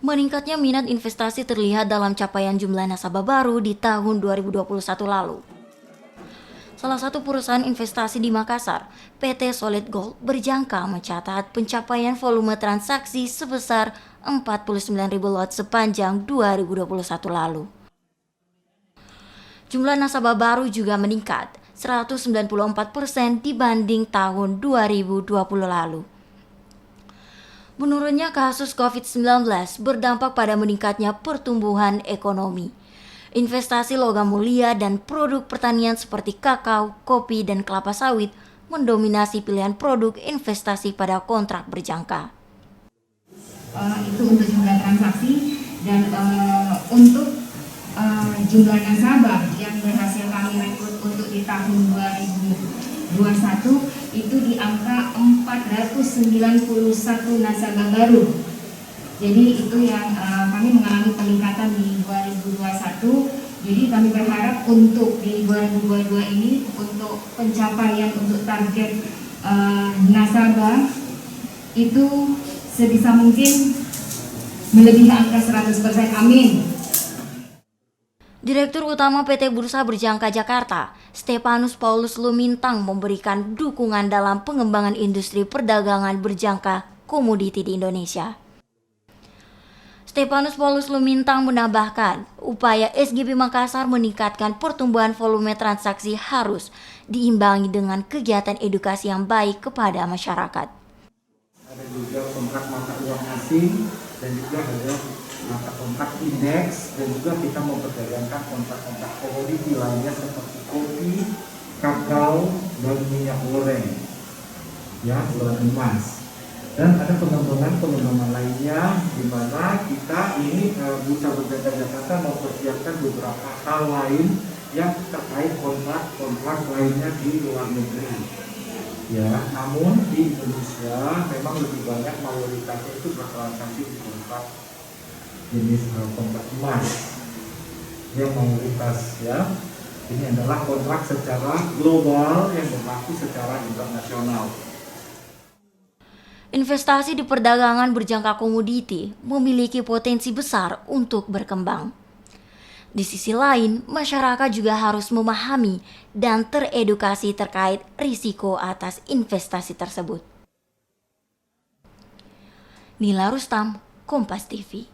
Meningkatnya minat investasi terlihat dalam capaian jumlah nasabah baru di tahun 2021 lalu. Salah satu perusahaan investasi di Makassar, PT Solid Gold, berjangka mencatat pencapaian volume transaksi sebesar 49.000 lot sepanjang 2021 lalu. Jumlah nasabah baru juga meningkat 194% dibanding tahun 2020 lalu. Menurunnya kasus COVID-19 berdampak pada meningkatnya pertumbuhan ekonomi. Investasi logam mulia dan produk pertanian seperti kakao, kopi, dan kelapa sawit mendominasi pilihan produk investasi pada kontrak berjangka. Itu untuk jumlah transaksi dan untuk jumlah nasabah yang berhasil kami rekrut untuk di tahun 2021 itu di angka 491 nasabah baru. Jadi itu yang kami mengalami peningkatan di 2021. Jadi kami berharap untuk di 2022 ini untuk pencapaian untuk target nasabah itu sebisa mungkin melebihi angka 100%. Amin. Direktur Utama PT Bursa Berjangka Jakarta, Stepanus Paulus Lumintang, memberikan dukungan dalam pengembangan industri perdagangan berjangka komoditi di Indonesia. Stepanus Paulus Lumintang menambahkan, upaya SGB Makassar meningkatkan pertumbuhan volume transaksi harus diimbangi dengan kegiatan edukasi yang baik kepada masyarakat. Ada juga kontrak mata uang asing dan juga ada mata kontrak indeks, dan juga kita memperdagangkan kontrak-kontrak komoditi lainnya seperti kopi, kakao, dan minyak goreng, ya, dan emas. Dan ada pengembangan lainnya di mana kita ini Bursa Berjangka Jakarta mempersiapkan beberapa hal lain yang terkait kontrak-kontrak lainnya di luar negeri. Ya, namun di Indonesia memang lebih banyak mayoritasnya itu bertransaksi di kontrak jenis kontrak emas yang mayoritas, ya. Ini adalah kontrak secara global yang berlaku secara internasional. Investasi di perdagangan berjangka komoditi memiliki potensi besar untuk berkembang. Di sisi lain, masyarakat juga harus memahami dan teredukasi terkait risiko atas investasi tersebut. Nila Rustam, Kompas TV.